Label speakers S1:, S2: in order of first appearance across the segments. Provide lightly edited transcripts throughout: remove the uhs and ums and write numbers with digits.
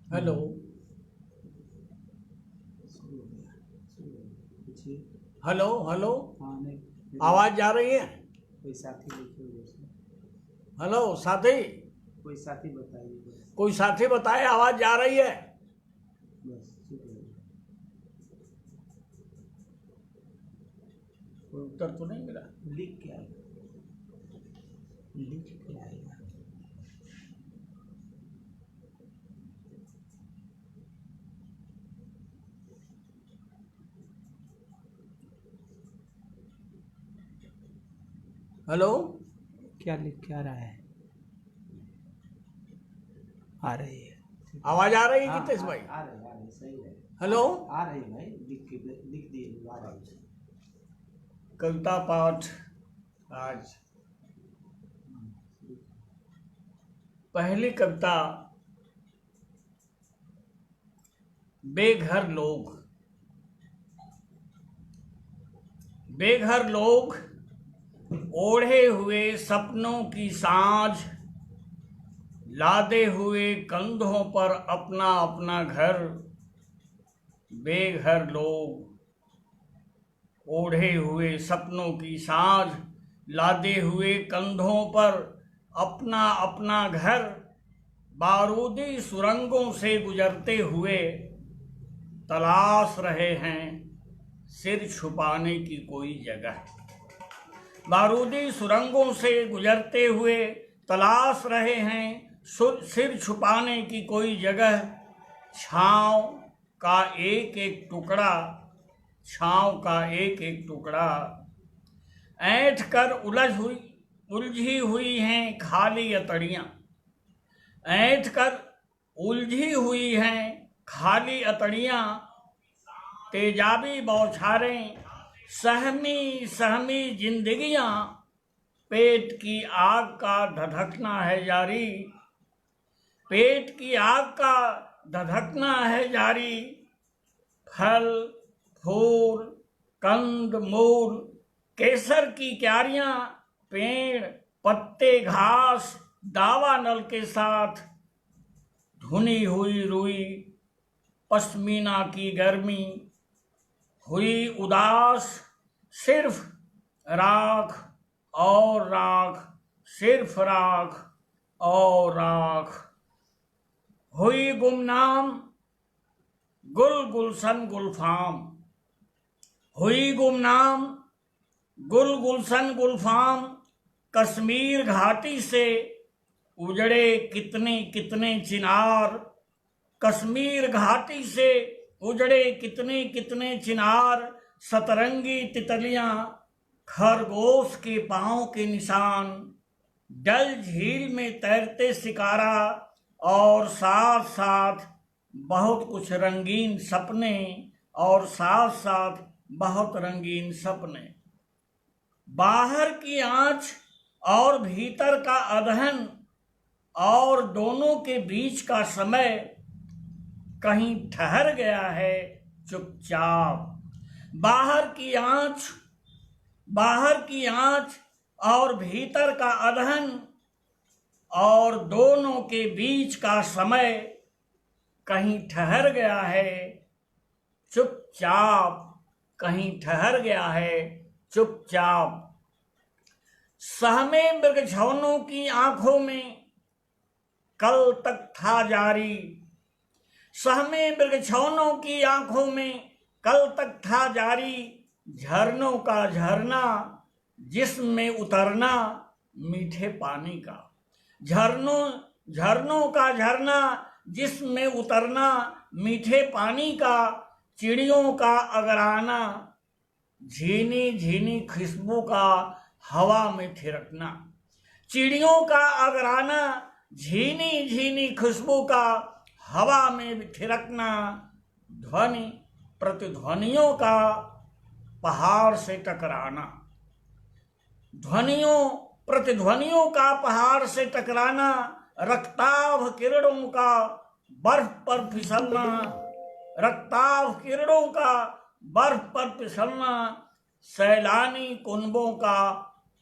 S1: Hello. Hello hello.
S2: हाँ नहीं,
S1: आवाज जा रही है?
S2: कोई साथी लिखे हुए उसमें,
S1: हेलो साथी।
S2: कोई साथी बताइए बस।
S1: कोई साथी बताए आवाज जा रही है?
S2: बस ठीक है।
S1: कोई उत्तर तो नहीं मिला।
S2: लिख के आएगा, लिख के आएगा।
S1: हेलो।
S2: क्या लिख के आ रहा है? आ रही है।
S1: आवाज आ रही है
S2: हाँ,
S1: कितेश भाई?
S2: आ रही है, सही है।
S1: हेलो।
S2: आ रही है भाई, लिख दिए, आ रही है।
S1: कविता पाठ आज पहली कविता बेघर लोग। बेघर लोग ओढ़े हुए सपनों की साँझ, लादे हुए कंधों पर अपना अपना घर। बेघर लोग ओढ़े हुए सपनों की साँझ, लादे हुए कंधों पर अपना अपना घर। बारूदी सुरंगों से गुजरते हुए तलाश रहे हैं सिर छुपाने की कोई जगह। बारूदी सुरंगों से गुजरते हुए तलाश रहे हैं सिर छुपाने की कोई जगह। छाँव का एक एक टुकड़ा, छाँव का एक एक टुकड़ा ऐंठ कर उलझी हुई हैं खाली अतड़ियाँ। ऐंठ कर उलझी हुई हैं खाली अतड़ियाँ। तेजाबी बौछारें सहमी सहमी जिंदगियाँ, पेट की आग का धधकना है जारी। पेट की आग का धधकना है जारी। फल फूल कंद मूल केसर की क्यारियां, पेड़ पत्ते घास दावा नल के साथ धुनी हुई रुई। पश्मीना की गर्मी हुई उदास, सिर्फ राख और राख, सिर्फ राख और राख। हुई गुमनाम गुलशन गुलफाम, हुई गुमनाम गुलशन गुलफाम। कश्मीर घाटी से उजड़े कितने कितने चिनार। कश्मीर घाटी से उजड़े कितने कितने चिनार। सतरंगी तितलियां खरगोश के पांव के निशान। डल झील में तैरते शिकारा और साथ साथ बहुत कुछ रंगीन सपने, और साथ साथ बहुत रंगीन सपने। बाहर की आंच और भीतर का अदहन और दोनों के बीच का समय कहीं ठहर गया है चुपचाप। बाहर की आंच और भीतर का अदहन और दोनों के बीच का समय कहीं ठहर गया है चुपचाप। कहीं ठहर गया है चुपचाप। सहमे मृगछौनों की आंखों में कल तक था जारी। सहमे मृगछौनों की आंखों में कल तक था जारी। झरनों का झरना जिसमें उतरना मीठे पानी का। झरनों का झरना जिसमें उतरना मीठे पानी का। चिड़ियों का अगराना झीनी झीनी खुशबू का हवा में थिरकना। चिड़ियों का अगराना झीनी झीनी खुशबू का हवा में थिरकना। ध्वनि प्रतिध्वनियों का पहाड़ से टकराना। ध्वनियों प्रतिध्वनियों का पहाड़ से टकराना। रक्ताभ किरणों का बर्फ पर फिसलना। रक्ताभ किरणों का बर्फ पर फिसलना। सैलानी कुनबों का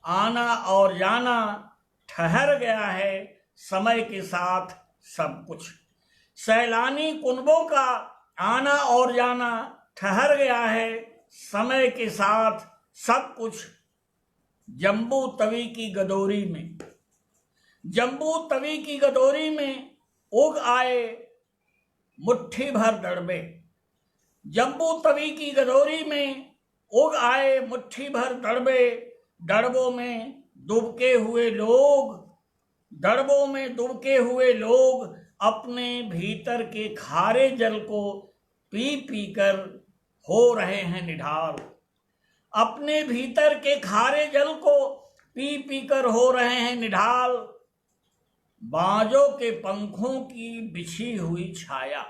S1: आना और जाना। ठहर गया है समय के साथ सब कुछ। सैलानी कुनबों का आना और जाना ठहर गया है। समय के साथ सब कुछ जम्बू तवी की गदोरी में, जम्बू तवी की गदोरी में उग आए मुट्ठी भर दड़बे। जम्बू तवी की गदोरी में उग आए मुट्ठी भर दड़बे। दड़बों में डूबके हुए लोग, दड़बों में डूबके हुए लोग अपने भीतर के खारे जल को पी पी कर हो रहे हैं निढाल। अपने भीतर के खारे जल को पी पी कर हो रहे हैं निढाल। बाजों के पंखों की बिछी हुई छाया,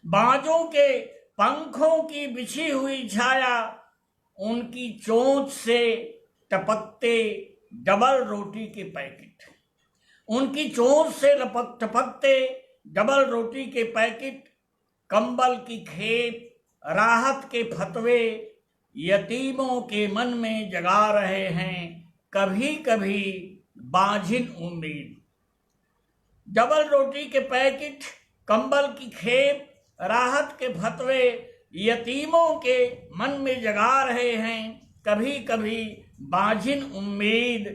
S1: बाजों के पंखों की बिछी हुई छाया, उनकी चोंच से टपकते डबल रोटी के पैकेट, उनकी चोंच से टपकते डबल रोटी के पैकेट, कंबल की खेप, राहत के फतवे यतीमों के मन में जगा रहे हैं कभी कभी बाझिन उम्मीद। डबल रोटी के पैकेट, कंबल की खेप, राहत के फतवे यतीमों के मन में जगा रहे हैं कभी कभी बाझिन उम्मीद।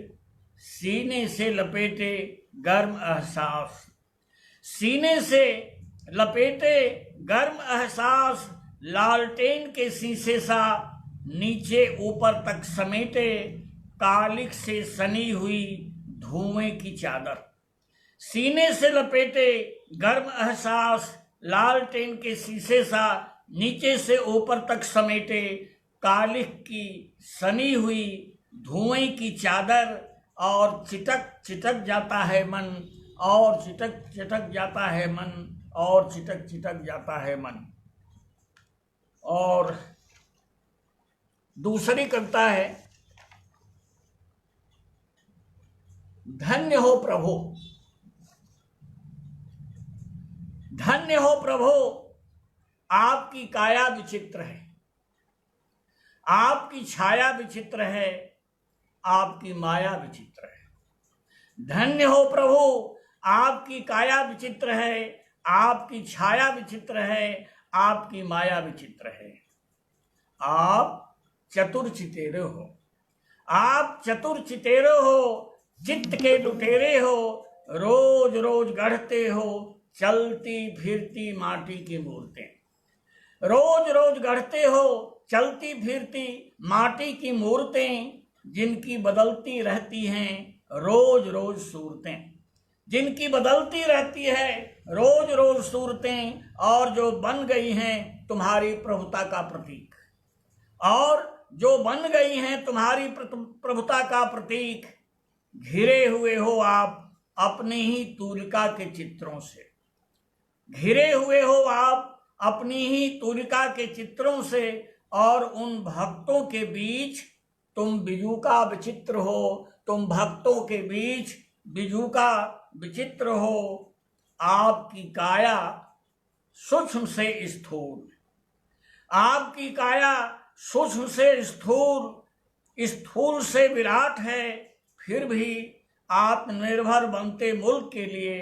S1: सीने से लपेटे गर्म एहसास, सीने से लपेटे गर्म एहसास, लालटेन के शीशे सा नीचे ऊपर तक समेटे कालिक से सनी हुई धुएं की चादर। सीने से लपेटे गर्म एहसास, लालटेन के शीशे सा नीचे से ऊपर तक समेटे कालिक की सनी हुई धुएं की चादर। और चिटक चिटक जाता है मन, और चिटक चिटक जाता है मन, और चिटक चिटक जाता है मन। और दूसरी कविता है, धन्य हो प्रभु, धन्य हो प्रभु, आपकी काया विचित्र है, आपकी छाया विचित्र है, आपकी माया विचित्र है। धन्य हो प्रभु, आपकी काया विचित्र है, आपकी छाया विचित्र है, आपकी माया विचित्र है। आप चतुर चितेरे हो, आप चतुर चितेरे हो, चित्त के लुटेरे हो, रोज रोज गढ़ते हो चलती फिरती माटी की मूर्तें। रोज रोज गढ़ते हो चलती फिरती माटी की मूर्तें, जिनकी बदलती रहती हैं रोज रोज सूरतें, जिनकी बदलती रहती है रोज रोज सूरतें, और जो बन गई हैं तुम्हारी प्रभुता का प्रतीक, और जो बन गई हैं तुम्हारी प्रभुता का प्रतीक। घिरे हुए हो आप अपनी ही तूलिका के चित्रों से, घिरे हुए हो आप अपनी ही तूलिका के चित्रों से, और उन भक्तों के बीच तुम बिजूका विचित्र हो, तुम भक्तों के बीच बिजूका विचित्र हो। आपकी काया सूक्ष्म से स्थूल, आपकी काया सूक्ष्म से स्थूल, स्थूल से विराट है, फिर भी आत्मनिर्भर बनते मुल्क के लिए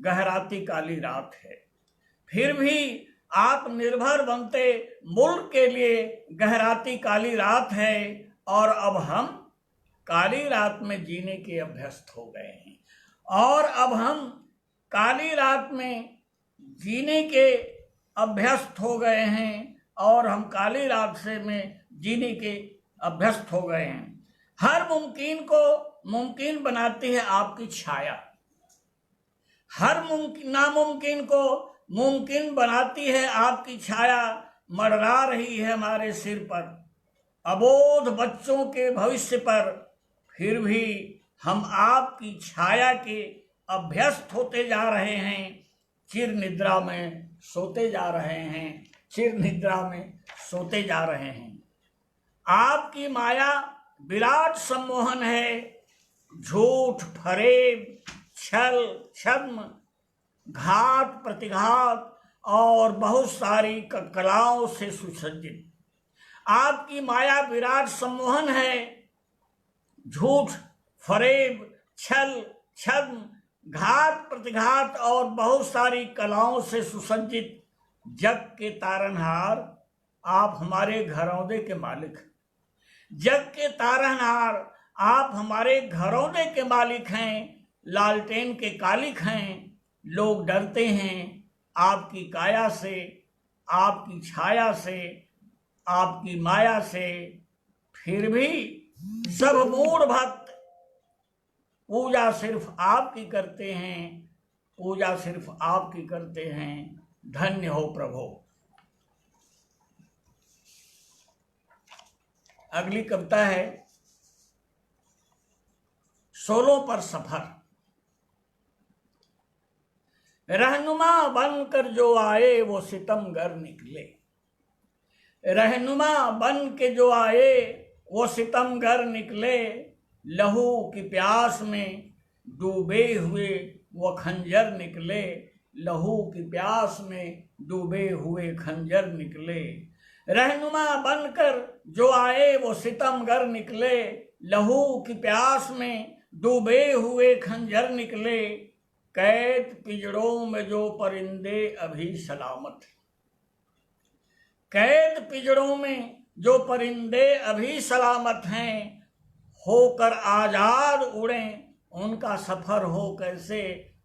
S1: गहराती काली रात है। फिर भी आत्मनिर्भर बनते मुल्क के लिए गहराती काली रात है। और अब हम काली रात में जीने के अभ्यस्त हो गए हैं, और अब हम काली रात में जीने के अभ्यस्त हो गए हैं, और हम काली रात से में जीने के अभ्यस्त हो गए हैं। हर मुमकिन को मुमकिन बनाती है आपकी छाया, हर नामुमकिन को मुमकिन बनाती है आपकी छाया। मंडरा रही है हमारे सिर पर, अबोध बच्चों के भविष्य पर, फिर भी हम आपकी छाया के अभ्यस्त होते जा रहे हैं, चिर निद्रा में सोते जा रहे हैं, चिर निद्रा में सोते जा रहे हैं। आपकी माया विराट सम्मोहन है, झूठ, फरेब, छल, छद्म, घात, प्रतिघात और बहुत सारी कलाओं से सुसज्जित। आपकी माया विराट सम्मोहन है, झूठ, फरेब, छल, छद्म, घात प्रतिघात और बहुत सारी कलाओं से सुसज्जित जग के तारनहार, आप हमारे घरौंदे के मालिक हैं। जग के तारनहार, आप हमारे घरौंदे के मालिक हैं, लालटेन के कालिक हैं। लोग डरते हैं आपकी काया से, आपकी छाया से, आपकी माया से, फिर भी सब मूढ़ भक्त पूजा सिर्फ आपकी करते हैं, पूजा सिर्फ आपकी करते हैं। धन्य हो प्रभु। अगली कविता है सोलों पर सफर। रहनुमा बनकर जो आए वो सितमगर निकले। रहनुमा बन के जो आए वो सितमगर निकले। लहू की प्यास में डूबे हुए वो खंजर निकले। लहू की प्यास में डूबे हुए खंजर निकले। रहनुमा बनकर जो आए वो सितमगर निकले। लहू की प्यास में डूबे हुए खंजर निकले। कैद पिंजड़ों में जो परिंदे अभी सलामत। कैद पिंजड़ों में जो परिंदे अभी सलामत हैं, होकर आजाद उड़ें उनका सफर हो कैसे।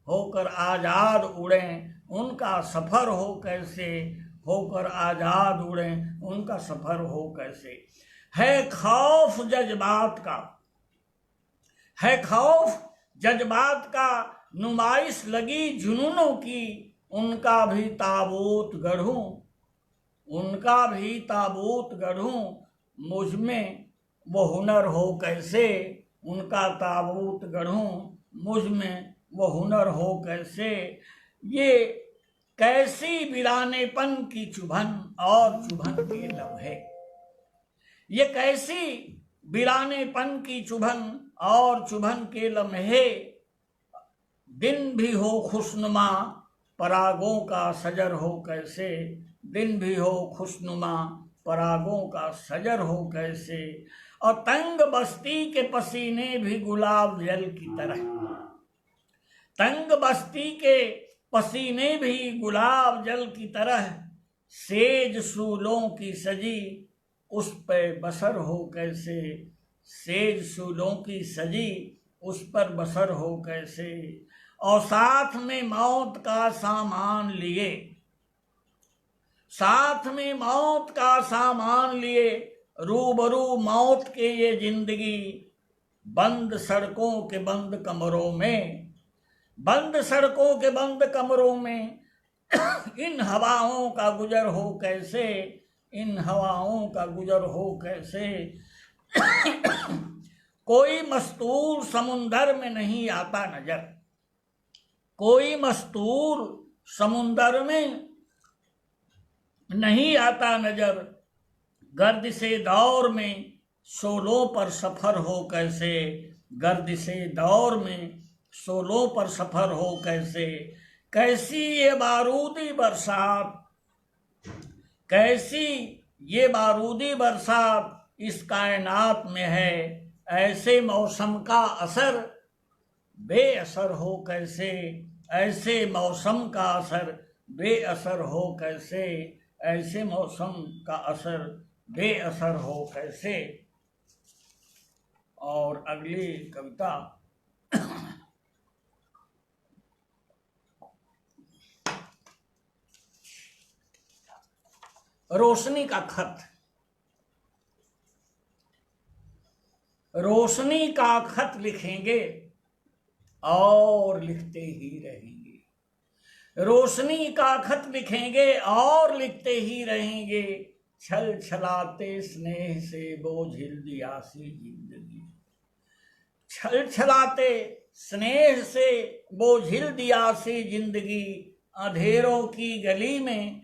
S1: होकर आजाद उड़ें उनका सफर हो कैसे। होकर आजाद उड़ें उनका सफर हो कैसे। है खौफ जज्बात का, है खौफ जज्बात का, नुमाइश लगी जुनूनों की। उनका भी ताबूत गढ़ूं, उनका भी ताबूत गढ़ूं, मुझ में वो हुनर हो कैसे। उनका ताबूत गढ़ूं, मुझ में वो हुनर हो कैसे। ये कैसी वीरानेपन की चुभन और चुभन के लम्हे। ये कैसी वीरानेपन की चुभन और चुभन के लम्हे। दिन भी हो खुशनुमा परागों का सजर हो कैसे। दिन भी हो खुशनुमा परागों का सजर हो कैसे। और तंग बस्ती के पसीने भी गुलाब जल की तरह। तंग बस्ती के पसीने भी गुलाब जल की तरह। सेज सूलों की सजी उस पे बसर हो कैसे। सेज सूलों की सजी उस पर बसर हो कैसे। और साथ में मौत का सामान लिए, साथ में मौत का सामान लिए, रूबरू मौत के ये जिंदगी। बंद सड़कों के बंद कमरों में, बंद सड़कों के बंद कमरों में इन हवाओं का गुजर हो कैसे। इन हवाओं का गुजर हो कैसे। कोई मस्तूर समुंदर में नहीं आता नजर। कोई मस्तूर समुंदर में नहीं आता नजर। गर्दिशे दौर में सोलों पर सफर हो कैसे। गर्दिशे दौर में सोलों पर सफर हो कैसे। कैसी ये बारूदी बरसात, कैसी ये बारूदी बरसात इस कायनात में है। ऐसे मौसम का असर बेअसर हो कैसे। ऐसे मौसम का असर बेअसर हो कैसे। ऐसे मौसम का असर बेअसर हो कैसे। और अगली कविता रोशनी का खत। रोशनी का खत लिखेंगे और लिखते ही रहेंगे। रोशनी का खत लिखेंगे और लिखते ही रहेंगे। छल छलाते स्नेह से बोझिल दिया सी जिंदगी। छल छलाते स्नेह से बोझिल दिया सी जिंदगी। अंधेरों की गली में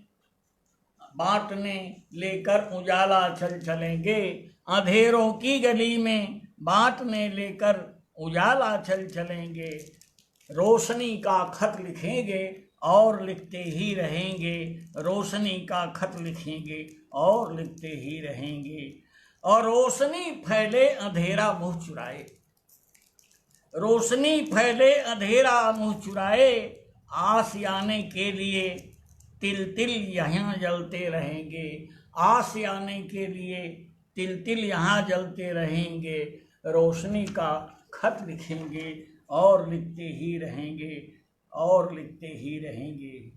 S1: बांटने लेकर उजाला चल चलेंगे। अंधेरों की गली में बांटने लेकर उजाला चल चलेंगे। रोशनी का खत लिखेंगे और लिखते ही रहेंगे। रोशनी का खत लिखेंगे और लिखते ही रहेंगे। और रोशनी फैले अंधेरा मुंह चुराए। रोशनी फैले अंधेरा मुंह चुराए, आस आने के लिए तिल तिल यहाँ जलते रहेंगे, आस आने के लिए तिल तिल यहाँ जलते रहेंगे, रोशनी का खत लिखेंगे और लिखते ही रहेंगे और लिखते ही रहेंगे।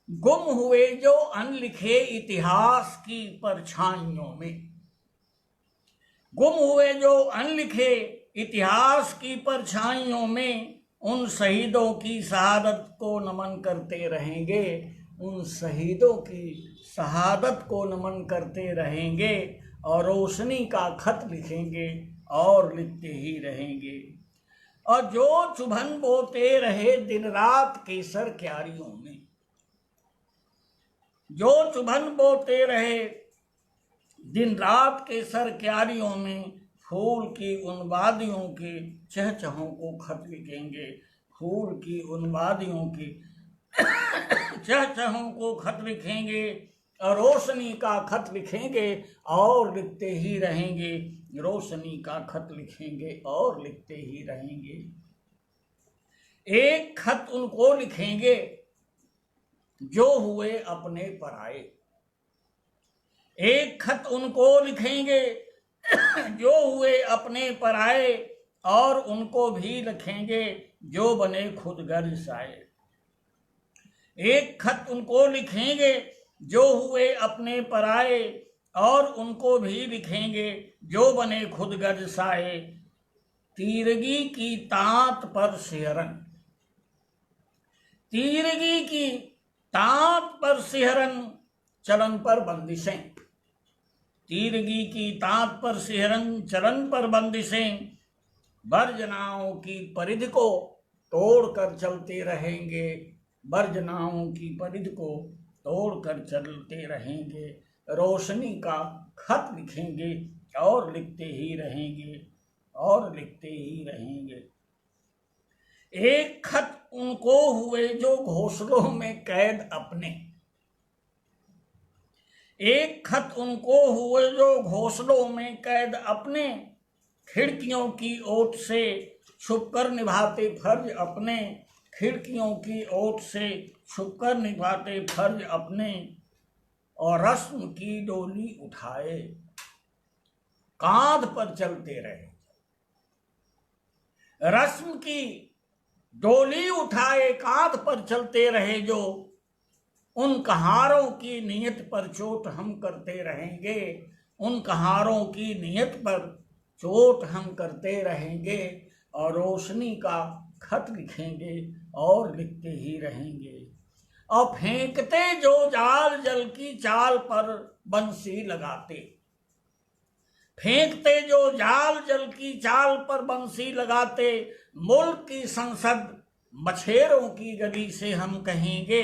S1: गुम हुए जो अनलिखे इतिहास की परछाइयों में, गुम हुए जो अनलिखे इतिहास की परछाइयों में, उन शहीदों की शहादत को नमन करते रहेंगे, उन शहीदों की शहादत को नमन करते रहेंगे और रोशनी का खत लिखेंगे और लिखते ही रहेंगे। और जो चुभन बोते रहे दिन रात केसर क्यारियों में, जो चुभन बोते रहे दिन रात केसर क्यारियों में, फूल की उन वादियों के चहचहों को खत लिखेंगे, फूल की उन वादियों की चहचहों को खत लिखेंगे और रोशनी का खत लिखेंगे और लिखते ही रहेंगे, रोशनी का खत लिखेंगे और लिखते ही रहेंगे। एक खत उनको लिखेंगे जो हुए अपने पराए, एक खत उनको लिखेंगे जो हुए अपने पराए, और उनको भी लिखेंगे जो बने खुद गर्ज साए। एक खत उनको लिखेंगे जो हुए अपने पराए, और उनको भी लिखेंगे जो बने खुद गर्ज साए। तीरगी की तांत पर सिहरन, तीरगी की तांत पर सिहरन, चलन पर बंदिशें, तीरगी की तांत पर सिहरन, चलन पर बंदिशें, बर्जनाओं की परिधि को तोड़कर चलते रहेंगे, बर्जनाओं की परिधि को तोड़कर चलते रहेंगे, रोशनी का खत लिखेंगे और लिखते ही रहेंगे और लिखते ही रहेंगे। एक खत उनको हुए जो घोंसलों में कैद अपने, एक खत उनको हुए जो घोंसलों में कैद अपने, खिड़कियों की ओट से छुपकर निभाते फर्ज अपने, खिड़कियों की ओट से छुपकर निभाते फर्ज अपने, और रस्म की डोली उठाए कांध पर चलते रहे, रस्म की डोली उठाए कांध पर चलते रहे, जो उन कहारों की नियत पर चोट हम करते रहेंगे, उन कहारों की नियत पर चोट हम करते रहेंगे और रोशनी का खत लिखेंगे और लिखते ही रहेंगे। और फेंकते जो जाल जल की चाल पर बंसी लगाते, फेंकते जो जाल जल की चाल पर बंसी लगाते, मुल्क की संसद मछेरों की गली से हम कहेंगे,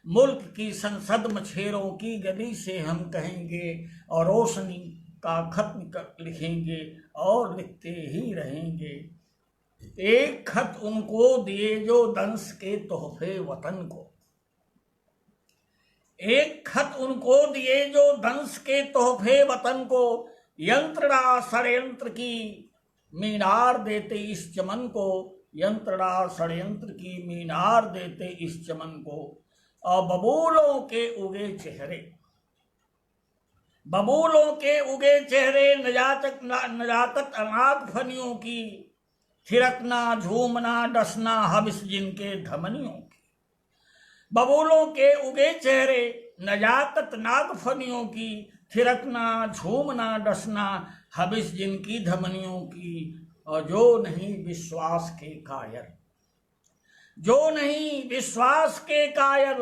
S1: मुल्क की संसद मछेरों की गली से हम कहेंगे और रोशनी का खत लिखेंगे और लिखते ही रहेंगे। एक खत उनको दिए जो दंस के तोहफे वतन को, एक खत उनको दिए जो दंस के तोहफे वतन को, यंत्रणा षड्यंत्र की मीनार देते इस चमन को, यंत्रणा षड्यंत्र की मीनार देते इस चमन को, और बबूलों के उगे चेहरे, बबूलों के उगे चेहरे, नजाकत अनाक फनियों की, थिरकना झूमना डसना हबिस जिनके धमनियों की, बबूलों के उगे चेहरे, नजाकत नाग फनियों की, थिरकना झूमना डसना हबिस जिनकी धमनियों की, और जो नहीं विश्वास के कायल, जो नहीं विश्वास के कायल,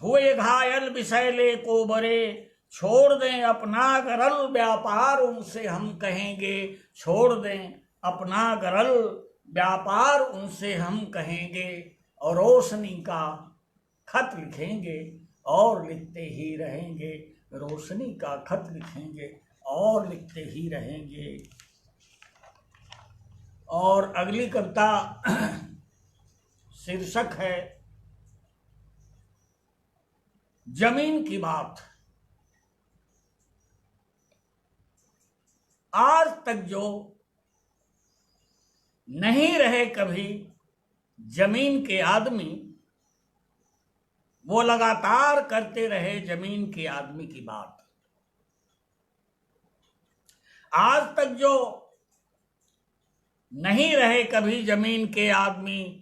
S1: हुए घायल विषैले को बरे, छोड़ दें अपना गरल व्यापार उनसे हम कहेंगे, छोड़ दें अपना गरल व्यापार उनसे हम कहेंगे, और रोशनी का खत लिखेंगे और लिखते ही रहेंगे, रोशनी का खत लिखेंगे और लिखते ही रहेंगे। और अगली कविता शीर्षक है जमीन की बात। आज तक जो नहीं रहे कभी जमीन के आदमी, वो लगातार करते रहे जमीन के आदमी की बात। आज तक जो नहीं रहे कभी जमीन के आदमी,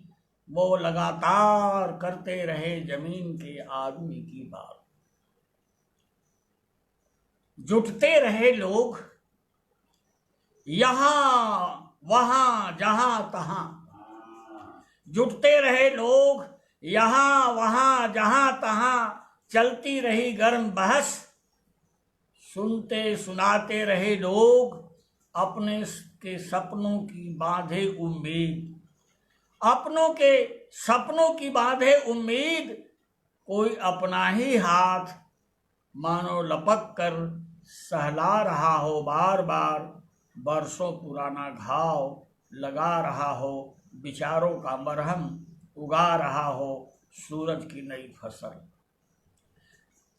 S1: वो लगातार करते रहे जमीन के आदमी की बात। जुटते रहे लोग यहां वहां जहां तहां, जुटते रहे लोग यहां वहां जहां तहां, चलती रही गर्म बहस, सुनते सुनाते रहे लोग अपने के सपनों की बांधे उम्मीद, अपनों के सपनों की बांधे उम्मीद। कोई अपना ही हाथ मानो लपक कर सहला रहा हो बार बार, बरसों पुराना घाव लगा रहा हो, विचारों का मरहम उगा रहा हो सूरज की नई फसल।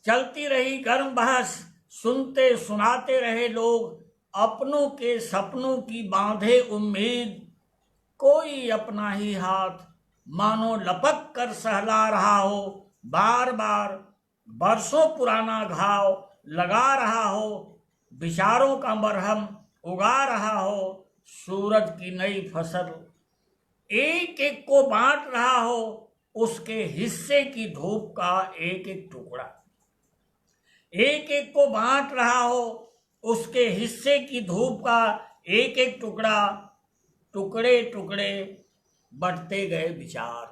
S1: चलती रही गर्म बहस, सुनते सुनाते रहे लोग अपनों के सपनों की बांधे उम्मीद। कोई अपना ही हाथ मानो लपक कर सहला रहा हो बार बार, बरसों पुराना घाव लगा रहा हो, विचारों का मरहम उगा रहा हो सूरज की नई फसल। एक एक को बांट रहा हो उसके हिस्से की धूप का एक एक टुकड़ा, एक एक को बांट रहा हो उसके हिस्से की धूप का एक एक टुकड़ा। टुकड़े टुकड़े बढ़ते गए विचार,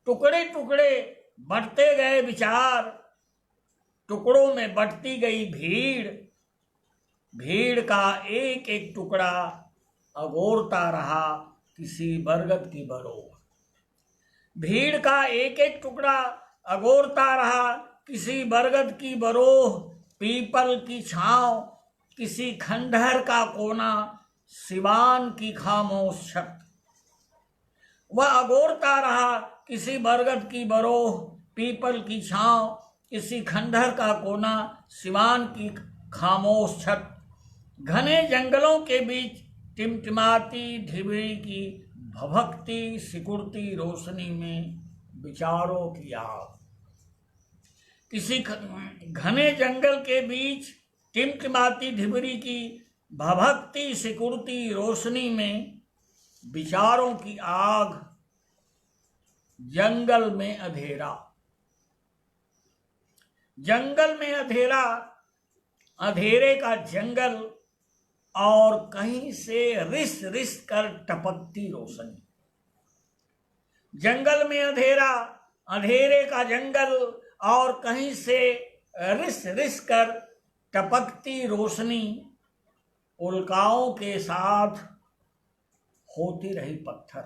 S1: टुकड़े टुकड़े बढ़ते गए विचार, टुकड़ों में बढ़ती गई भीड़। भीड़ का एक एक टुकड़ा अगोरता रहा किसी बरगद की बरोह, भीड़ का एक एक टुकड़ा अगोरता रहा किसी बरगद की बरोह। पीपल की छांव, किसी खंडहर का कोना, सिवान की खामोश छत, वह अगोरता रहा किसी बरगद की बरोह। पीपल की छांव, किसी खंडहर का कोना, सिवान की खामोश छत। घने जंगलों के बीच टिमटिमाती ढिबरी की भभकती सिकुड़ती रोशनी में विचारों की आग। किसी घने जंगल के बीच टिमटिमाती ढिबरी की भभकती सिकुड़ती रोशनी में विचारों की आग। जंगल में अंधेरा, जंगल में अंधेरा, अंधेरे का जंगल, और कहीं से रिस रिस कर टपकती रोशनी। जंगल में अंधेरा, अंधेरे का जंगल, और कहीं से रिस रिस कर टपकती रोशनी। उल्काओं के साथ होती रही पत्थर,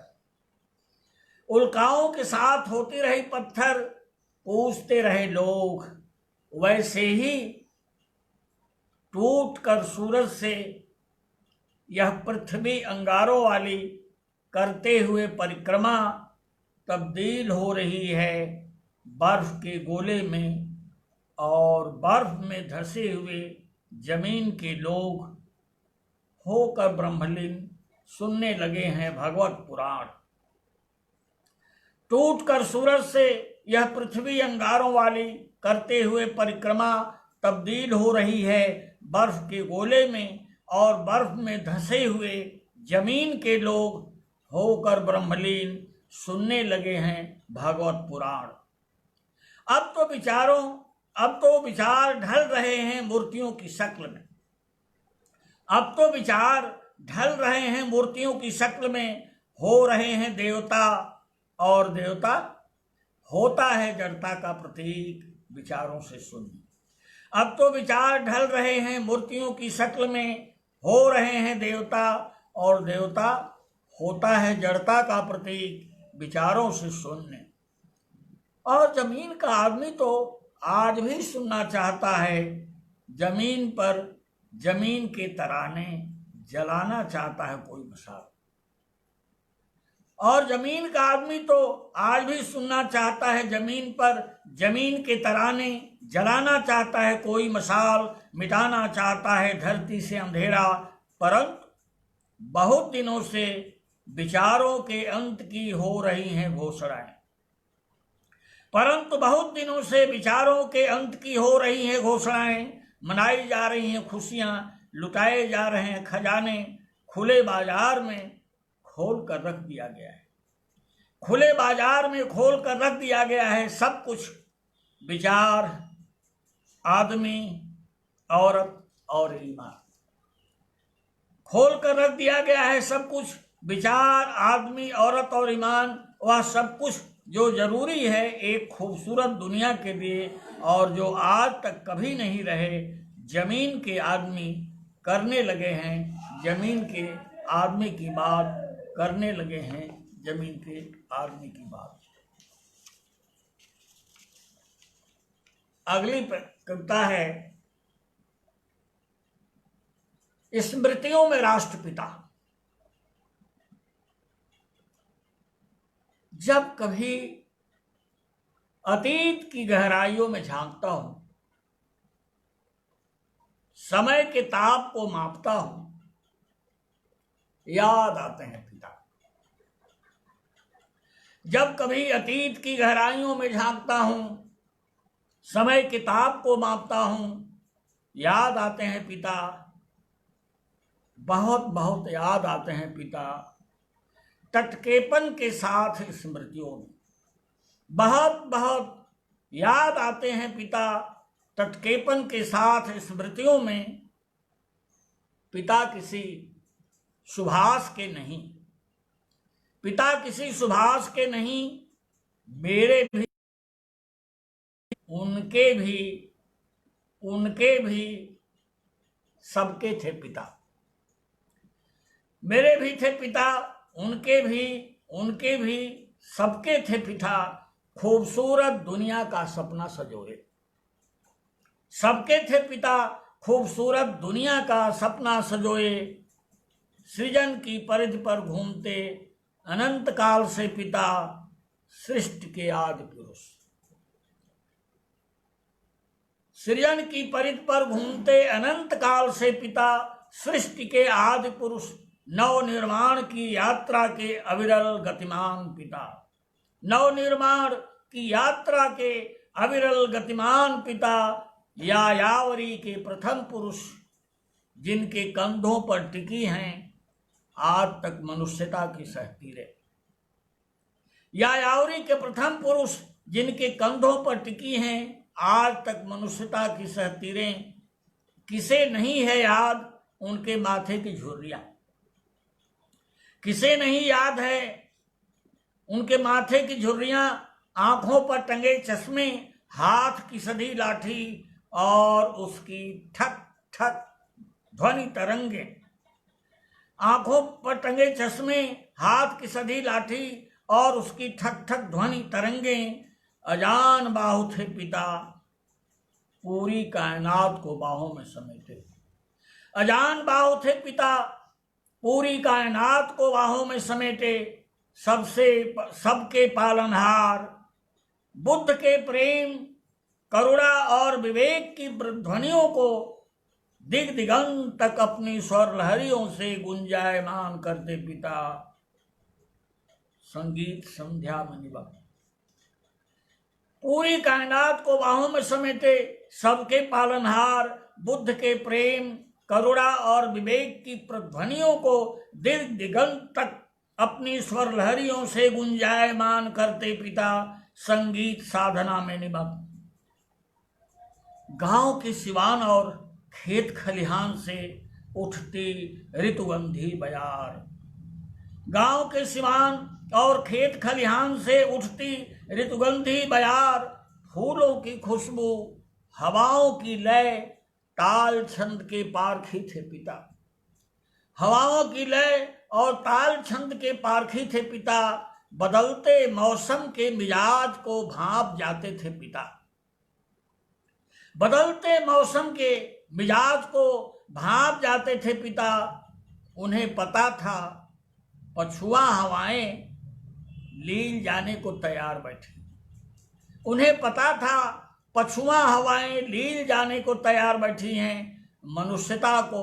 S1: उल्काओं के साथ होती रही पत्थर। पूछते रहे लोग वैसे ही टूट कर सूरज से यह पृथ्वी अंगारों वाली करते हुए परिक्रमा तब्दील हो रही है बर्फ के गोले में, और बर्फ में धंसे हुए जमीन के लोग होकर ब्रह्मलीन सुनने लगे हैं भगवत पुराण। टूट कर सूरज से यह पृथ्वी अंगारों वाली करते हुए परिक्रमा तब्दील हो रही है बर्फ के गोले में, और बर्फ में धंसे हुए जमीन के लोग होकर ब्रह्मलीन सुनने लगे हैं भगवत पुराण। अब तो विचार ढल रहे हैं मूर्तियों की शक्ल में, अब तो विचार ढल रहे हैं मूर्तियों की शक्ल में। हो रहे हैं देवता, और देवता होता है जड़ता का प्रतीक विचारों से सुनिए। अब तो विचार ढल रहे हैं मूर्तियों की शक्ल में, हो रहे हैं देवता, और देवता होता है जड़ता का प्रतीक विचारों से सुनने। और जमीन का आदमी तो आज भी सुनना चाहता है, जमीन पर जमीन के तराने जलाना चाहता है कोई मशाल। और जमीन का आदमी तो आज भी सुनना चाहता है, जमीन पर जमीन के तराने जलाना चाहता है कोई मशाल, मिटाना चाहता है धरती से अंधेरा। परंतु बहुत दिनों से विचारों के अंत की हो रही हैं घोषणाएं, परंतु बहुत दिनों से विचारों के अंत की हो रही हैं घोषणाएं, मनाई जा रही हैं खुशियां, लुटाए जा रहे हैं खजाने, खुले बाजार में खोल कर रख दिया गया है, खुले बाजार में खोल कर रख दिया गया है सब कुछ, विचार, आदमी, औरत और ईमान। खोल कर रख दिया गया है सब कुछ, विचार, आदमी, औरत और ईमान, वह सब कुछ जो जरूरी है एक खूबसूरत दुनिया के लिए और जो आज तक कभी नहीं रहे। जमीन के आदमी करने लगे हैं, जमीन के आदमी की बात करने लगे हैं, जमीन के आदमी की बात। अगली कविता है स्मृतियों में राष्ट्रपिता। जब कभी अतीत की गहराइयों में झांकता हूं, समय के ताप को मापता हूं, याद आते हैं पिता। जब कभी अतीत की गहराइयों में झांकता हूं, समय के ताप को मापता हूं, याद आते हैं पिता, बहुत बहुत याद आते हैं पिता। टटकेपन के साथ स्मृतियों में बहुत बहुत याद आते हैं पिता, टटकेपन के साथ स्मृतियों में। पिता किसी सुभाष के नहीं, पिता किसी सुभाष के नहीं, मेरे भी उनके भी सबके थे पिता। मेरे भी थे पिता, उनके भी सबके थे पिता। खूबसूरत दुनिया का सपना सजोए, सबके थे पिता, खूबसूरत दुनिया का सपना सजोए। सृजन की परिधि पर घूमते अनंत काल से पिता, सृष्टि के आदि पुरुष। सृजन की परिधि पर घूमते अनंत काल से पिता, सृष्टि के आदि पुरुष। नव निर्माण की यात्रा के अविरल गतिमान पिता, नव निर्माण की यात्रा के अविरल गतिमान पिता। यायावरी के प्रथम पुरुष, जिनके कंधों पर टिकी हैं आज तक मनुष्यता की सहतीरें। यायावरी के प्रथम पुरुष, जिनके कंधों पर टिकी हैं आज तक मनुष्यता की सहतीरें। किसे नहीं है याद उनके माथे की झुर्रियां, किसे नहीं याद है उनके माथे की झुर्रियां। आंखों पर टंगे चश्मे, हाथ की सधी लाठी और उसकी ठक ठक ध्वनि तरंगे। आंखों पर टंगे चश्मे, हाथ की सधी लाठी और उसकी ठक ठक ध्वनि तरंगे। अजान बाहु थे पिता, पूरी कायनात को बाहों में समेटे। अजान बाहु थे पिता, पूरी कायनात को बाहों में समेटे। सबके पालनहार, बुद्ध के प्रेम, करुणा और विवेक की ध्वनियों को दिग दिगंत तक अपनी स्वर लहरियों से गुंजायमान करते पिता, संगीत संध्या में निभा। पूरी कायनात को बाहों में समेटे, सबके पालनहार, बुद्ध के प्रेम, करुणा और विवेक की प्रध्वनियों को दिग दिगंत तक अपनी स्वर लहरियों से गुंजायमान करते पिता, संगीत साधना में निमग्न। गांव के सिवान और खेत खलिहान से उठती ऋतुगंधी बयार। गांव के सिवान और खेत खलिहान से उठती ऋतुगंधी बयार। फूलों की खुशबू, हवाओं की लय, ताल छंद के पारखी थे पिता। हवाओं की लय और ताल छंद के पारखी थे पिता। बदलते मौसम के मिजाज को भांप जाते थे पिता। बदलते मौसम के मिजाज को भांप जाते थे पिता। उन्हें पता था पछुआ हवाएं लील जाने को तैयार बैठी। उन्हें पता था पछुआ हवाएं लील जाने को तैयार बैठी हैं। मनुष्यता को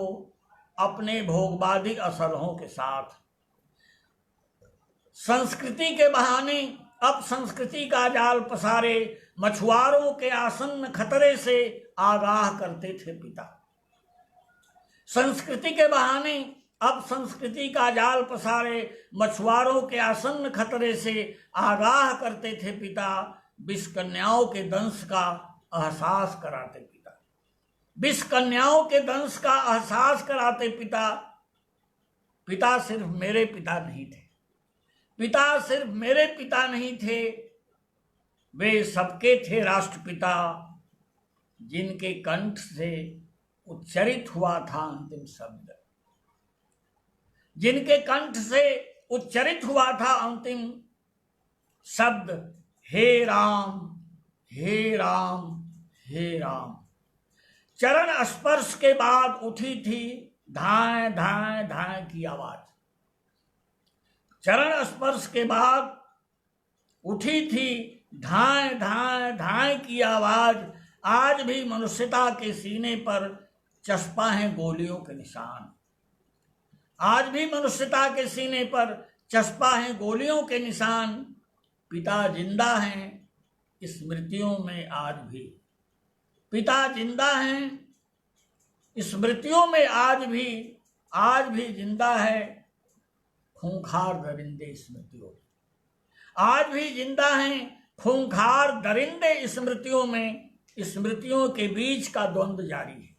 S1: अपने भोगवादी असलहों के साथ। संस्कृति के बहाने अब संस्कृति का जाल पसारे मछुआरों के आसन्न खतरे से आगाह करते थे पिता। संस्कृति के बहाने अब संस्कृति का जाल पसारे मछुआरों के आसन्न खतरे से आगाह करते थे पिता। विष कन्याओं के दंश का एहसास कराते पिता। विष कन्याओं के दंश का एहसास कराते पिता। पिता सिर्फ मेरे पिता नहीं थे, पिता सिर्फ मेरे पिता नहीं थे, वे सबके थे राष्ट्रपिता, जिनके कंठ से उच्चरित हुआ था अंतिम शब्द, जिनके कंठ से उच्चरित हुआ था अंतिम शब्द, हे राम हे राम हे राम। चरण स्पर्श के बाद उठी थी धाए धाए धाए की आवाज। चरण स्पर्श के बाद उठी थी धाए धाए धाए की आवाज। आज भी मनुष्यता के सीने पर चस्पा है गोलियों के निशान। आज भी मनुष्यता के सीने पर चस्पा है गोलियों के निशान। पिता जिंदा हैं स्मृतियों में आज भी। पिता जिंदा हैं स्मृतियों में आज भी जिंदा है खूंखार दरिंदे स्मृतियों में। आज भी जिंदा हैं खूंखार दरिंदे स्मृतियों में। स्मृतियों के बीच का द्वंद्व जारी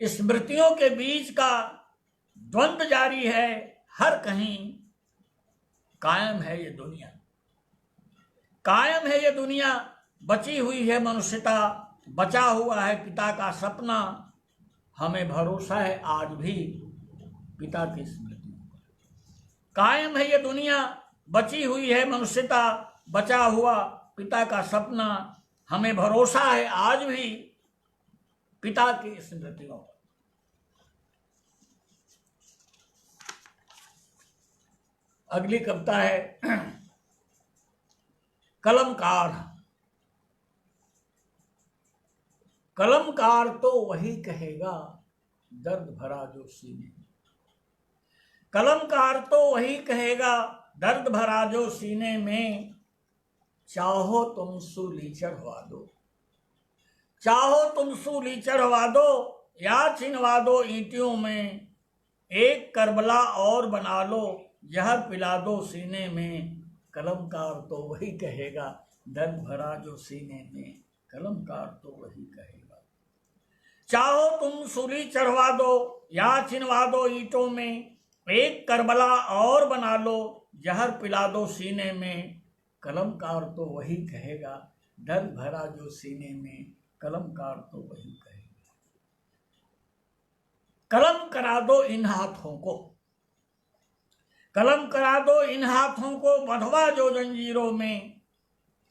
S1: है। स्मृतियों के बीच का द्वंद्व जारी है। हर कहीं कायम है ये दुनिया, कायम है ये दुनिया। बची हुई है मनुष्यता, बचा हुआ है पिता का सपना। हमें भरोसा है आज भी पिता की स्मृतियों पर। कायम है ये दुनिया, बची हुई है मनुष्यता, बचा हुआ पिता का सपना। हमें भरोसा है आज भी पिता की स्मृतियों पर। अगली कविता है कलमकार। कलमकार तो वही कहेगा दर्द भरा जो सीने में। कलमकार तो वही कहेगा दर्द भरा जो सीने में। चाहो तुम सूली चढ़वा दो, चाहो तुम सूली चढ़वा दो, या छिनवा दो ईंटियों में। एक करबला और बना लो, जहर पिला दो सीने में। कलमकार तो वही कहेगा दर्द भरा जो सीने में। कलमकार तो वही कहेगा। चाहो तुम सूली चढ़वा दो या छिनवा दो ईंटों में। एक करबला और बना लो, जहर पिला दो सीने में। कलमकार तो वही कहेगा दर्द भरा जो सीने में। कलमकार तो वही कहेगा। कलम करा दो इन हाथों को, कलम करा दो इन हाथों को, बंधवा जो जंजीरों में।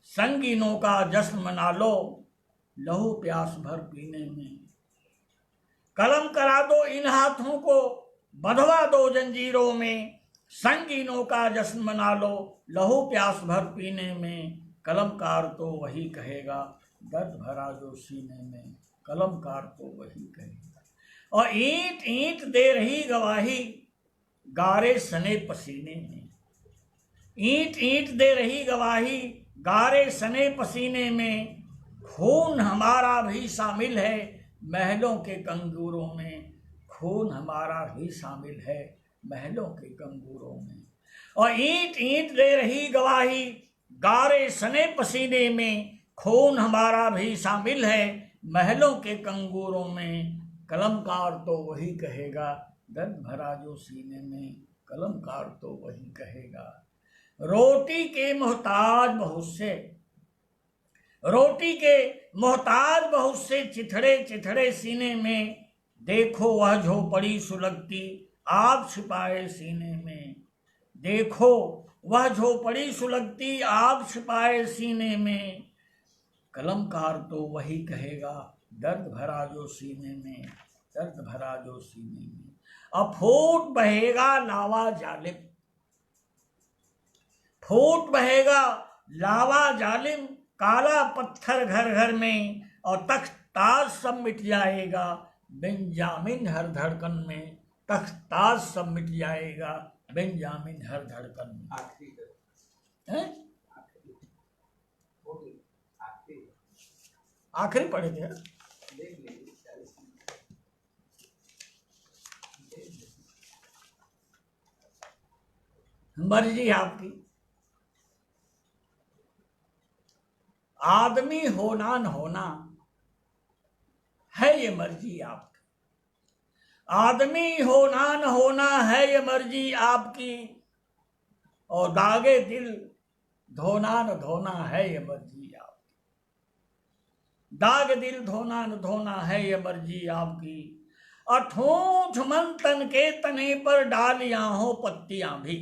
S1: संगीनों का जश्न मना लो, लहू प्यास भर पीने में। कलम करा दो इन हाथों को, बंधवा दो जंजीरों में। संगीनों का जश्न मना लो, लहू प्यास भर पीने में। कलमकार तो वही कहेगा दर्द भरा जो सीने में। कलमकार तो वही कहेगा। और ईंट ईंट दे रही गवाही गारे सने पसीने में। ईंट ईंट दे रही गवाही गारे सने पसीने में। खून हमारा भी शामिल है महलों के कंगूरों में। खून हमारा भी शामिल है महलों के कंगूरों में। और ईंट ईंट दे रही गवाही गारे सने पसीने में। खून हमारा भी शामिल है महलों के कंगूरों में। कलमकार तो वही कहेगा दर्द भरा जो सीने में। कलमकार तो वही कहेगा। रोटी के मोहताज बहुत से, रोटी के मोहताज बहुत से चिथड़े चिथड़े सीने में। देखो वह झोपड़ी सुलगती आग छिपाए सीने में। देखो वह झोपड़ी सुलगती आग छिपाए सीने में। कलमकार तो वही कहेगा दर्द भरा जो सीने में। दर्द भरा जो सीने में। अफूट बहेगा लावा जालिम, फूट बहेगा लावा जालिम। काला पत्थर घर घर में और तख्त ताज सब मिट जाएगा। बेंजामिन हर धड़कन में, तख्त ताज सब मिट जाएगा बेंजामिन हर धड़कन में। हैं? आखिरी पढ़े थे। मर्जी आपकी, आदमी होना न होना है ये मर्जी आपकी, आदमी होना न होना है ये मर्जी आपकी, और दागे दिल धोना न धोना है ये मर्जी आपकी, दाग दिल धोना न धोना है ये मर्जी आपकी। अठूठ मन तन के तने पर डालियां हो पत्तियां भी,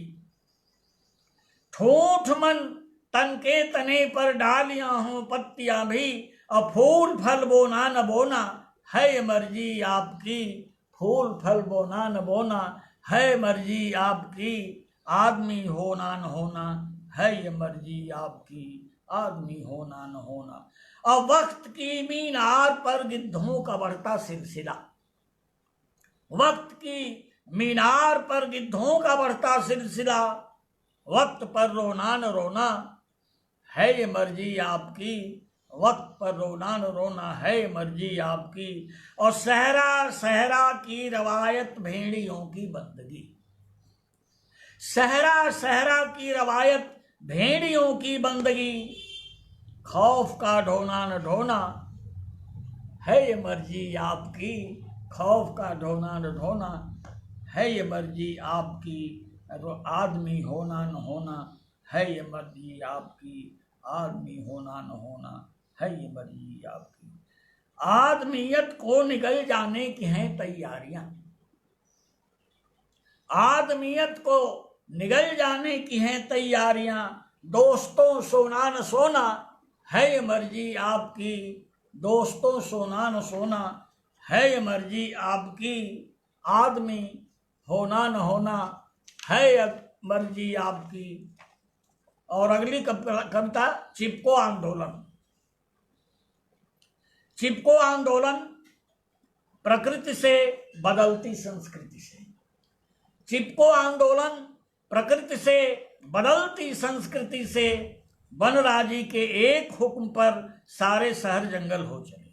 S1: ठूठ मन तन के तने पर डालियां हो पत्तियां भी, और फूल फल बोना न बोना है ये मर्जी आपकी, फूल फल बोना न बोना है मर्जी आपकी, आदमी होना न होना है ये मर्जी आपकी, आदमी होना न होना। और वक्त की मीनार पर गिद्धों का बढ़ता सिलसिला, वक्त की मीनार पर गिद्धों का बढ़ता सिलसिला, वक्त पर रोना न रोना है ये मर्जी आपकी, वक्त पर रोना न रोना है ये मर्जी आपकी। और सहरा सहरा की रवायत भेड़ियों की बंदगी, सहरा सहरा की रवायत भेड़ियों की बंदगी, खौफ का ढोना न ढोना है ये मर्जी आपकी, खौफ का ढोना न ढोना है ये मर्जी आपकी, आदमी होना न होना है ये मर्जी आपकी, आदमी होना न होना है ये मर्जी आपकी। आदमियत को निगल जाने की हैं तैयारियां, आदमियत को निगल जाने की हैं तैयारियां, दोस्तों सोना न सोना है ये मर्जी आपकी, दोस्तों सोना न सोना है ये मर्जी आपकी, आदमी होना न होना है मर्जी आपकी। और अगली कविता चिपको आंदोलन। चिपको आंदोलन प्रकृति से बदलती संस्कृति से, चिपको आंदोलन प्रकृति से बदलती संस्कृति से, वनराजी के एक हुक्म पर सारे शहर जंगल हो चले,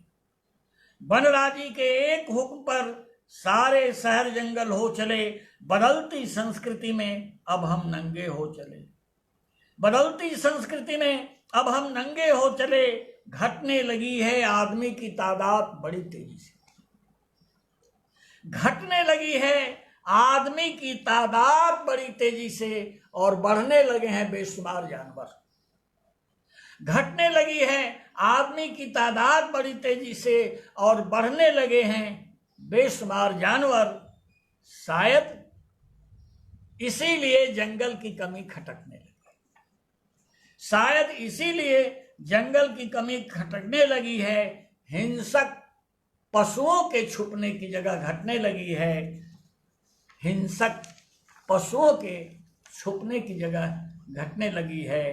S1: वनराजी के एक हुक्म पर सारे शहर जंगल हो चले, बदलती संस्कृति में अब हम नंगे हो चले, बदलती संस्कृति में अब हम नंगे हो चले, घटने लगी है आदमी की तादाद बड़ी तेजी से, घटने लगी है आदमी की तादाद बड़ी तेजी से, और बढ़ने लगे हैं बेशुमार जानवर, घटने लगी है आदमी की तादाद बड़ी तेजी से, और बढ़ने लगे हैं बेशुमार जानवर, शायद इसीलिए जंगल की कमी खटकने लगी, शायद इसीलिए जंगल की कमी खटकने लगी है, हिंसक पशुओं के छुपने की जगह घटने लगी है, हिंसक पशुओं के छुपने की जगह घटने लगी है।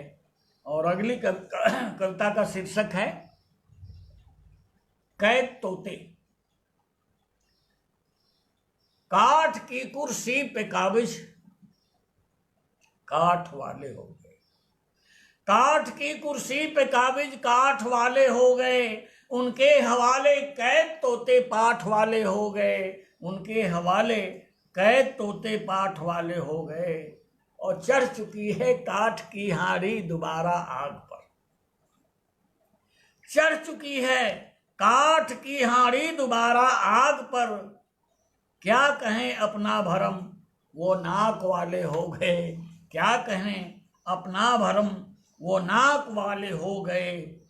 S1: और अगली कविता का शीर्षक है कैद तोते। काठ की कुर्सी पे काबिज काठ वाले हो गए, काठ की कुर्सी पे काबिज काठ वाले हो गए, उनके हवाले कैद तोते पाठ वाले हो गए, उनके हवाले कैद तोते पाठ वाले हो गए, और चढ़ चुकी है काठ की हांडी दोबारा आग पर, चढ़ चुकी है काठ की हांडी दोबारा आग पर, क्या कहें अपना भरम वो नाक वाले हो गए, क्या कहें अपना भरम वो नाक वाले हो गए,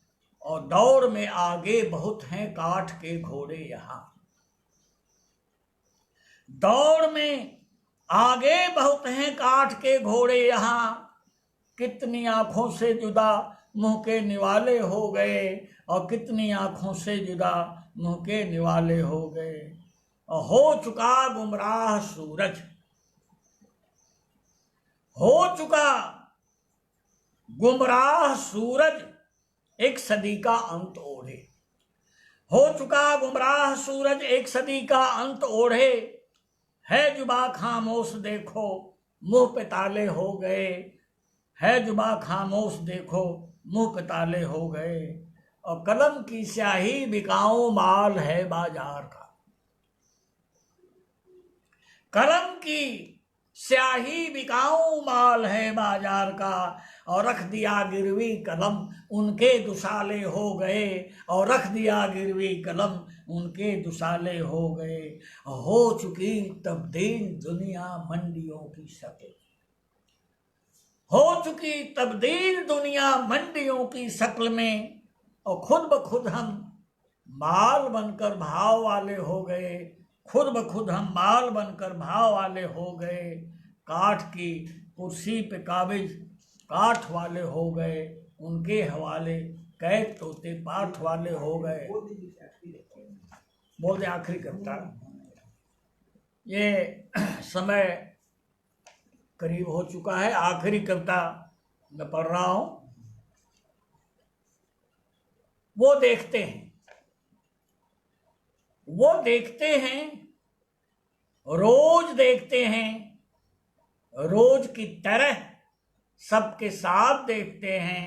S1: और दौड़ में आगे बहुत हैं काठ के घोड़े यहाँ, दौड़ में आगे बहुत हैं काठ के घोड़े यहाँ, कितनी आंखों से जुदा मुंह के निवाले हो गए, और कितनी आंखों से जुदा मुंह के निवाले हो गए, और हो चुका गुमराह सूरज, हो चुका गुमराह सूरज एक सदी का अंत ओढ़े, हो चुका गुमराह सूरज एक सदी का अंत ओढ़े, है जुबा खामोश देखो मुंह पे ताले हो गए, है जुबा खामोश देखो मुंह पे ताले हो गए, और कलम की स्याही बिकाऊ माल है बाजार का। कलम की स्याही बिकाऊ माल है बाजार का, और रख दिया गिरवी कलम उनके दुसाले हो गए, और रख दिया गिरवी कलम उनके दुसाले हो गए। हो चुकी तब्दील दुनिया मंडियों की शक्ल, हो चुकी तब्दील दुनिया मंडियों की शक्ल में, और खुद ब खुद हम माल बनकर भाव वाले हो गए, खुद ब खुद हम माल बनकर भाव वाले हो गए। काठ की कुर्सी पे काबिज काठ वाले हो गए, उनके हवाले कैद तोते पाठ वाले हो गए। बोल दे आखिरी कविता। ये समय करीब हो चुका है, आखिरी कविता मैं पढ़ रहा हूं। वो देखते हैं, वो देखते हैं, रोज देखते हैं, रोज की तरह सबके साथ देखते हैं,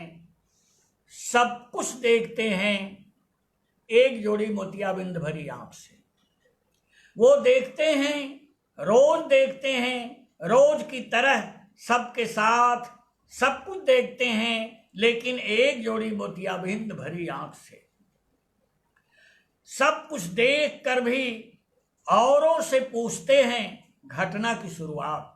S1: सब कुछ देखते हैं एक जोड़ी मोतियाबिंद भरी आंख से। वो देखते हैं, रोज देखते हैं, रोज की तरह सबके साथ सब कुछ देखते हैं, लेकिन एक जोड़ी मोतियाबिंद भरी आंख से। सब कुछ देख कर भी औरों से पूछते हैं घटना की शुरुआत,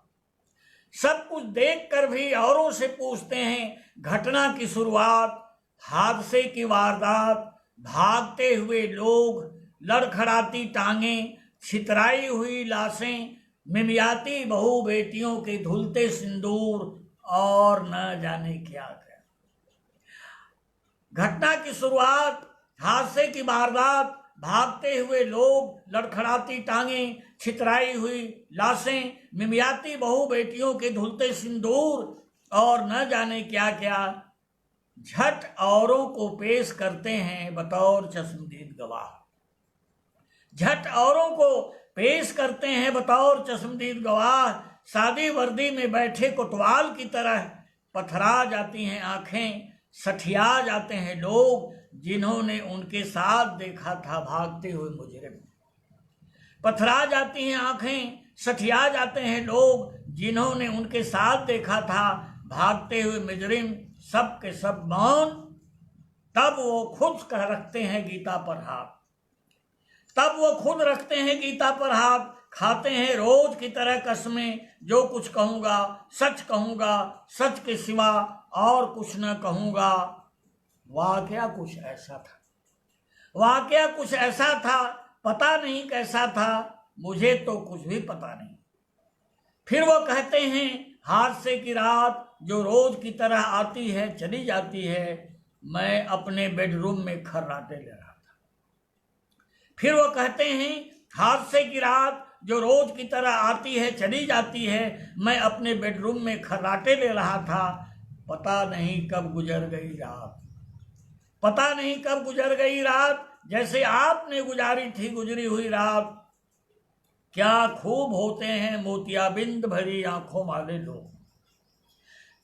S1: सब कुछ देख कर भी औरों से पूछते हैं घटना की शुरुआत। हादसे की वारदात, भागते हुए लोग, लड़खड़ाती टांगें, छितराई हुई लाशें, मिमियाती बहू बेटियों के धुलते सिंदूर, और न जाने क्या क्या। घटना की शुरुआत, हादसे की वारदात, भागते हुए लोग, लड़खड़ाती टांगें, छितराई हुई लाशें, मिमियाती बहू बेटियों के धुलते सिंदूर, और न जाने क्या क्या। झट औरों को पेश करते हैं बतौर चश्मदीद गवाह, झट औरों को पेश करते हैं बतौर चश्मदीद गवाह। सादी वर्दी में बैठे कोतवाल की तरह पथरा जाती हैं आंखें, सठिया जाते हैं लोग जिन्होंने उनके साथ देखा था भागते हुए मुजरिम। पथरा जाती हैं आंखें, सठिया जाते हैं लोग जिन्होंने उनके साथ देखा था भागते हुए मुजरिम। सब के सब मौन, तब वो खुद कह रखते हैं गीता पर हाथ, तब वो खुद रखते हैं गीता पर हाथ। खाते हैं रोज की तरह कसमें, जो कुछ कहूंगा सच कहूंगा, सच के सिवा और कुछ न कहूंगा। वाकया कुछ ऐसा था, वाकया कुछ ऐसा था, पता नहीं कैसा था, मुझे तो कुछ भी पता नहीं। फिर वो कहते हैं हादसे की रात जो रोज की तरह आती है चली जाती है, मैं अपने बेडरूम में खर्राटे ले रहा था। फिर वो कहते हैं हादसे की रात जो रोज की तरह आती है चली जाती है, मैं अपने बेडरूम में खर्राटे ले रहा था। पता नहीं कब गुजर गई रात, पता नहीं कब गुजर गई रात, जैसे आपने गुजारी थी गुजरी हुई रात। क्या खूब होते हैं मोतियाबिंद भरी आंखों वाले लोग,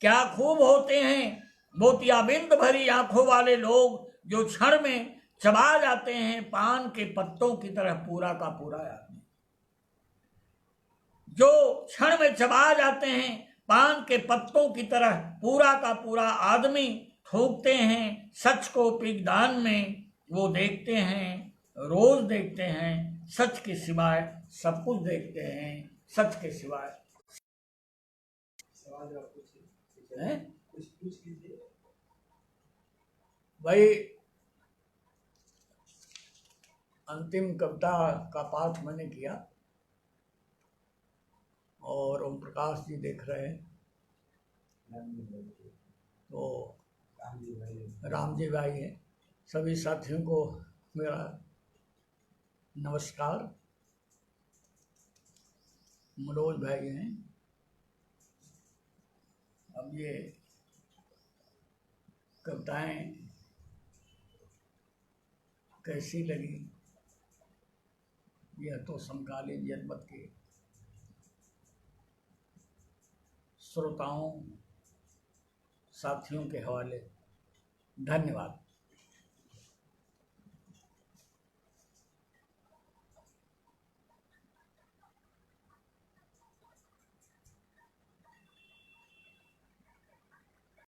S1: क्या खूब होते हैं मोतियाबिंद भरी आंखों वाले लोग, जो क्षण में चबा जाते हैं पान के पत्तों की तरह पूरा का पूरा आदमी, जो क्षण में चबा जाते हैं पान के पत्तों की तरह पूरा का पूरा आदमी। थूकते हैं सच को पिगदान में, वो देखते हैं रोज देखते हैं, सच के सिवाय सब कुछ देखते हैं, सच के सिवाय। भाई अंतिम कविता का पाठ मैंने किया, और ओम प्रकाश जी देख रहे हैं, तो रामजी भाई हैं। सभी साथियों को मेरा नमस्कार। मनोज भाई हैं। अब ये कविताएं कैसी लगी यह तो समकालीन जनमत के श्रोताओं साथियों के हवाले। धन्यवाद।